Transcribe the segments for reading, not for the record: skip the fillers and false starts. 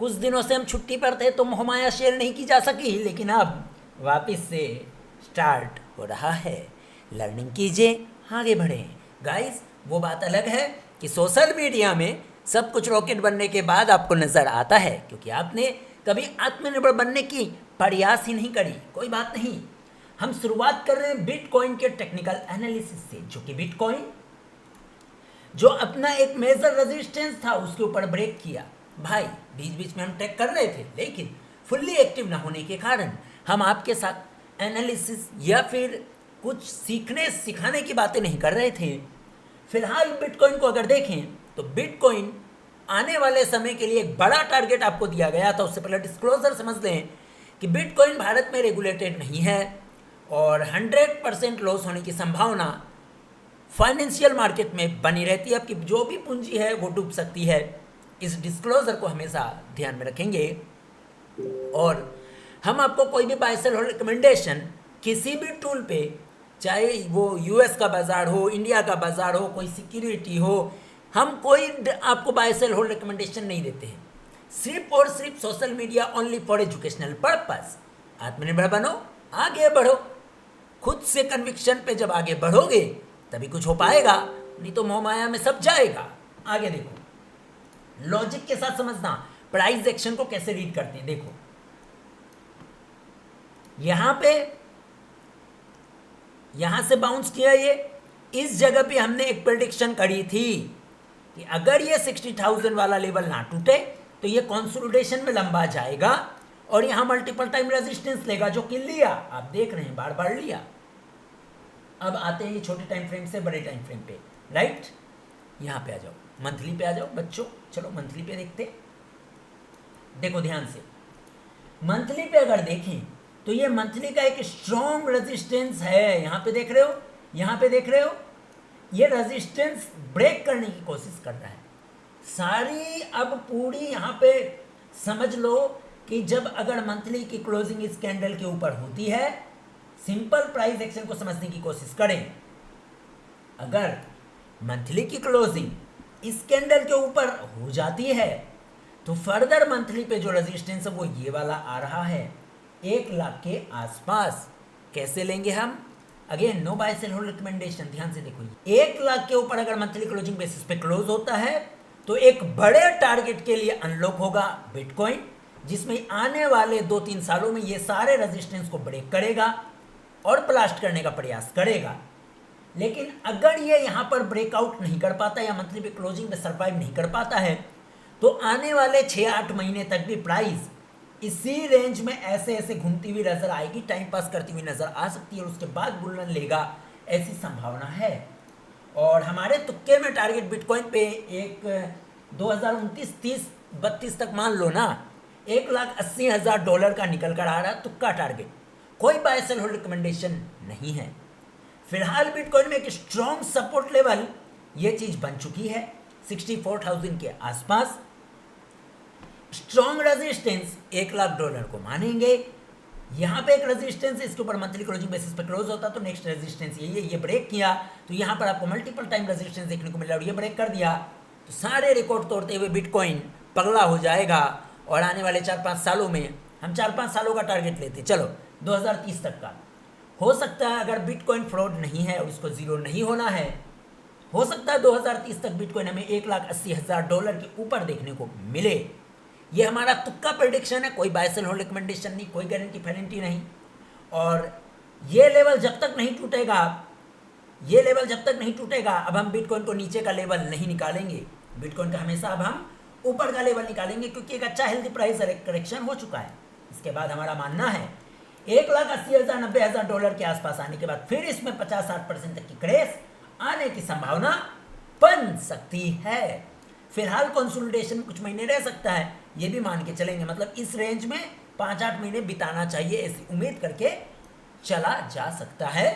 कुछ दिनों से हम छुट्टी पर थे तो मोहमाया शेयर नहीं की जा सकी, लेकिन अब वापस से स्टार्ट हो रहा है। लर्निंग कीजिए, आगे बढ़ें। गाइस, वो बात अलग है कि सोशल मीडिया में सब कुछ रॉकेट बनने के बाद आपको नज़र आता है, क्योंकि आपने कभी आत्मनिर्भर बनने की प्रयास ही नहीं करी। कोई बात नहीं, हम शुरुआत कर रहे हैं बिटकॉइन के टेक्निकल एनालिसिस से, जो कि बिटकॉइन जो अपना एक मेजर रेजिस्टेंस था उसके ऊपर ब्रेक किया। भाई, बीच बीच में हम ट्रैक कर रहे थे, लेकिन फुल्ली एक्टिव ना होने के कारण हम आपके साथ एनालिसिस या फिर कुछ सीखने सिखाने की बातें नहीं कर रहे थे। फिलहाल बिटकॉइन को अगर देखें तो बिटकॉइन आने वाले समय के लिए एक बड़ा टारगेट आपको दिया गया था। उससे पहले डिस्क्लोजर समझ लें कि बिटकॉइन भारत में रेगुलेटेड नहीं है और 100% लॉस होने की संभावना फाइनेंशियल मार्केट में बनी रहती है। आपकी जो भी पूंजी है वो डूब सकती है। इस डिस्क्लोजर को हमेशा ध्यान में रखेंगे। और हम आपको कोई भी बाय सेल रिकमेंडेशन किसी भी टूल पे, चाहे वो यूएस का बाजार हो, इंडिया का बाजार हो, कोई सिक्योरिटी हो, हम कोई आपको बाय सेल होल्ड रिकमेंडेशन नहीं देते हैं। सिर्फ और सिर्फ social media only for educational purpose. आत्मनिर्भर बनो, आगे बढ़ो। खुद से कन्विक्शन पे जब आगे बढ़ोगे तभी कुछ हो पाएगा, नहीं तो मोहमाया में सब जाएगा। आगे देखो, लॉजिक के साथ समझना प्राइस एक्शन को कैसे रीड करते हैं। देखो यहां से बाउंस किया, ये इस जगह पे हमने एक प्रेडिक्शन करी थी कि अगर ये 60,000 वाला लेवल ना टूटे तो ये कंसोलिडेशन में लंबा जाएगा और यहां मल्टीपल टाइम रेजिस्टेंस लेगा, जो कि लिया। आप देख रहे हैं, बार बार लिया। अब आते हैं ये छोटे टाइम फ्रेम से बड़े टाइम फ्रेम पे, राइट। यहां पे आ जाओ, मंथली पे आ जाओ बच्चों। चलो मंथली पे देखते। देखो ध्यान से, मंथली पे अगर देखें तो ये मंथली का एक स्ट्रॉन्ग रेजिस्टेंस है। यहां पे देख रहे हो, यहां पे देख रहे हो, ये रेजिस्टेंस ब्रेक करने की कोशिश कर रहा है सारी। अब पूरी यहां पे समझ लो कि जब अगर मंथली की क्लोजिंग इस कैंडल के ऊपर होती है, सिंपल प्राइस एक्शन को समझने की कोशिश करें। अगर मंथली की क्लोजिंग इस कैंडल के ऊपर हो जाती है तो फर्दर मंथली पे जो रेजिस्टेंस है वो ये वाला आ रहा है, 1 लाख के आसपास। कैसे लेंगे हम? Again no buy sell hold recommendation. ध्यान से देखो, 1 लाख के ऊपर अगर मंथली क्लोजिंग बेसिस पे क्लोज होता है तो एक बड़े टारगेट के लिए अनलॉक होगा बिटकॉइन, जिसमें आने वाले 2-3 सालों में ये सारे रेजिस्टेंस को ब्रेक करेगा और ब्लास्ट करने का प्रयास करेगा। लेकिन अगर ये यहाँ पर ब्रेकआउट नहीं कर पाता या मंथली पे क्लोजिंग में सर्वाइव नहीं कर पाता है तो आने वाले 6-8 महीने तक भी प्राइस इसी रेंज में ऐसे ऐसे घूमती हुई नजर आएगी, टाइम पास करती हुई नजर आ सकती है और उसके बाद बुलन लेगा, ऐसी संभावना है। और हमारे तुक्के में टारगेट बिटकॉइन पे एक 2029, 30, 32 तक मान लो ना, $1,80,000 का निकल कर आ रहा, तुक्का टारगेट। कोई बाय सेल होल्ड रिकमेंडेशन नहीं है। फिलहाल बिटकॉइन में एक स्ट्रॉन्ग सपोर्ट लेवल ये चीज बन चुकी है 64,000 के आसपास। स्ट्रॉन्ग रेजिस्टेंस $1,00,000 को मानेंगे। यहाँ पे एक रेजिस्टेंस है, इसके ऊपर मंथली क्लोजिंग बेसिस पे क्लोज होता तो नेक्स्ट रेजिस्टेंस यही है। ये ब्रेक किया तो यहाँ पर आपको मल्टीपल टाइम रेजिस्टेंस देखने को मिला और ये ब्रेक कर दिया तो सारे रिकॉर्ड तोड़ते हुए बिटकॉइन पगला हो जाएगा। और आने वाले 4-5 सालों में, हम 4-5 सालों का टारगेट लेते, चलो 2030 तक का हो सकता है, अगर बिटकॉइन फ्रॉड नहीं है और इसको जीरो नहीं होना है, हो सकता है 2030 तक बिटकॉइन हमें $1,80,000 के ऊपर देखने को मिले। ये हमारा तुक्का प्रेडिक्शन है, कोई बाय सेल होल्ड रिकमेंडेशन नहीं, कोई गारंटी फारंटी नहीं। और ये लेवल जब तक नहीं टूटेगा, ये लेवल जब तक नहीं टूटेगा, अब हम बिटकॉइन को नीचे का लेवल नहीं निकालेंगे। बिटकॉइन का हमेशा अब हम ऊपर का लेवल निकालेंगे, क्योंकि एक अच्छा हेल्दी प्राइस करेक्शन हो चुका है। इसके बाद हमारा मानना है $1,80,000, $90,000 के आसपास आने के बाद फिर इसमें 50-60% तक की क्रेश आने की संभावना बन सकती है। फिलहाल कंसोलिडेशन कुछ महीने रह सकता है, ये भी मान के चलेंगे। मतलब इस रेंज में 5-8 महीने बिताना चाहिए, ऐसी उम्मीद करके चला जा सकता है।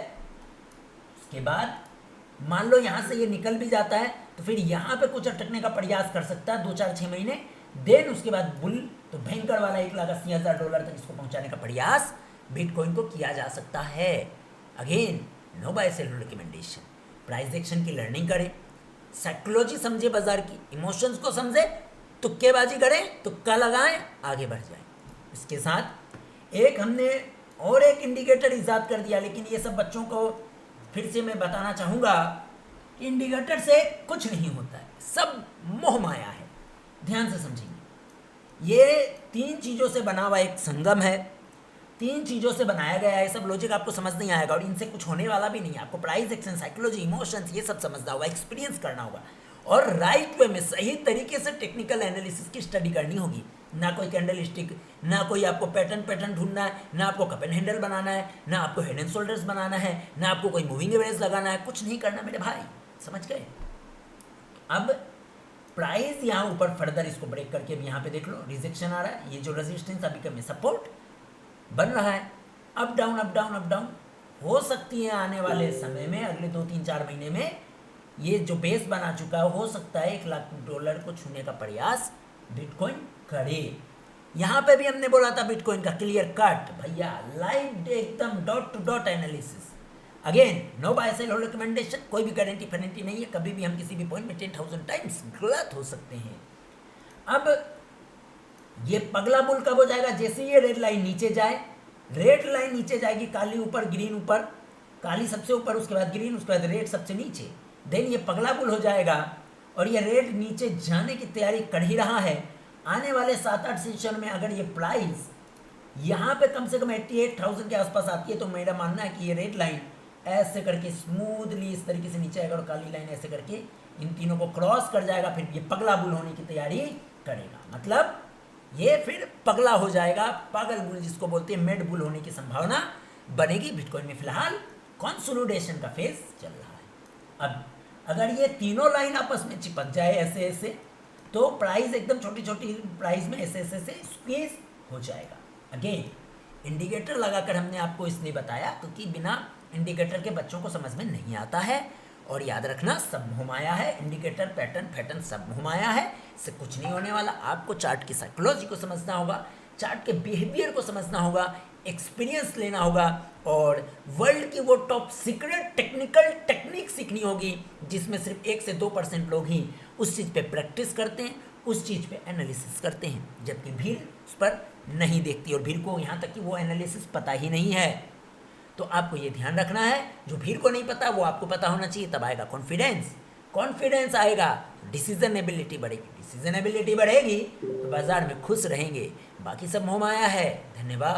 उसके बाद मान लो यहां से ये निकल भी जाता है तो फिर यहां पे कुछ अटकने का प्रयास कर सकता है 2-4-6 महीने। देन उसके बाद बुल तो भयंकर वाला $1,80,000 तक इसको पहुंचाने का प्रयास बिटकॉइन को किया जा सकता है। Again no buy sell recommendation. Price action की लर्निंग करें, साइकोलॉजी समझे बाजार की, इमोशंस को समझे, तुक्केबाजी करें, तुक्का लगाएं, आगे बढ़ जाएं। इसके साथ एक हमने और एक इंडिकेटर ईजाद कर दिया, लेकिन ये सब बच्चों को फिर से मैं बताना चाहूँगा कि इंडिकेटर से कुछ नहीं होता है, सब मोह माया है। ध्यान से समझेंगे, ये 3 चीज़ों से बना हुआ एक संगम है, 3 चीज़ों से बनाया गया है। सब लॉजिक आपको समझ नहीं आएगा और इनसे कुछ होने वाला भी नहीं है। आपको प्राइस एक्शन, साइकोलॉजी, इमोशंस ये सब समझना होगा, एक्सपीरियंस करना होगा और राइट वे में सही तरीके से टेक्निकल एनालिसिस की स्टडी करनी होगी। ना कोई कैंडल स्टिक, ना कोई आपको पैटर्न ढूंढना है, ना आपको कप एंड हैंडल बनाना है, ना आपको हेड एंड शोल्डर्स बनाना है, ना आपको कोई मूविंग एवरेज लगाना है, कुछ नहीं करना मेरे भाई, समझ गए। अब प्राइस यहाँ ऊपर फर्दर इसको ब्रेक करके अब यहाँ पे देख लो रिजेक्शन आ रहा है, ये जो रेजिस्टेंस अभी कम सपोर्ट बन रहा है, up down up down up down हो सकती है आने वाले समय में, अगले 2-3-4 महीने में ये जो बेस बना चुका है हो सकता है $1,00,000 को छूने का प्रयास बिटकॉइन करे। यहाँ पे भी हमने बोला था बिटकॉइन का क्लियर कट भैया, लाइव एकदम dot to dot analysis. Again no buy sell और रिकमेंडेशन, कोई भी गारंटी फारंटी नहीं है, कभी भी हम किसी भी पॉइंट में 10,000 टाइम्स गलत हो सकते हैं। अब ये पगला बुल कब हो जाएगा? जैसे ये रेड लाइन नीचे जाए, रेड लाइन नीचे जाएगी, काली ऊपर ग्रीन ऊपर, काली सबसे ऊपर, उसके बाद ग्रीन, उसके बाद रेड सबसे नीचे, देन ये पगला बुल हो जाएगा और ये रेड नीचे जाने की तैयारी कर ही रहा है। आने वाले 7-8 सेशन में अगर ये प्राइस यहाँ पे कम से कम 88,000 के आसपास आती है तो मेरा मानना है कि ये रेड लाइन ऐसे करके स्मूथली इस तरीके से नीचे आएगा और काली लाइन ऐसे करके इन तीनों को क्रॉस कर जाएगा, फिर ये पगला बुल होने की तैयारी करेगा। मतलब ये फिर पगला हो जाएगा, पागल बुल जिसको बोलते हैं, मेड बुल होने की संभावना बनेगी। बिटकॉइन में फिलहाल कंसोलिडेशन का फेज चल रहा है। अब अगर ये तीनों लाइन आपस में चिपक जाए ऐसे ऐसे, तो प्राइस एकदम छोटी छोटी प्राइस में ऐसे ऐसे से स्क्वीज हो जाएगा। अगेन इंडिकेटर लगाकर हमने आपको इसलिए बताया क्योंकि बिना इंडिकेटर के बच्चों को समझ में नहीं आता है। और याद रखना सब घुमाया है, इंडिकेटर पैटर्न सब घुमाया है, इससे कुछ नहीं होने वाला। आपको चार्ट की साइकोलॉजी को समझना होगा, चार्ट के बिहेवियर को समझना होगा, एक्सपीरियंस लेना होगा और वर्ल्ड की वो टॉप सीक्रेट टेक्निकल टेक्निक सीखनी होगी जिसमें सिर्फ 1 से 2% लोग ही उस चीज़ पे प्रैक्टिस करते हैं, उस चीज़ पे एनालिसिस करते हैं, जबकि भीड़ उस पर नहीं देखती और भीड़ को यहाँ तक कि वो एनालिसिस पता ही नहीं है। तो आपको ये ध्यान रखना है, जो भीड़ को नहीं पता वो आपको पता होना चाहिए, तब आएगा कॉन्फिडेंस। कॉन्फिडेंस आएगा, डिसीजन एबिलिटी बढ़ेगी, डिसीजन एबिलिटी बढ़ेगी तो बाजार में खुश रहेंगे। बाकी सब मोह माया है। धन्यवाद।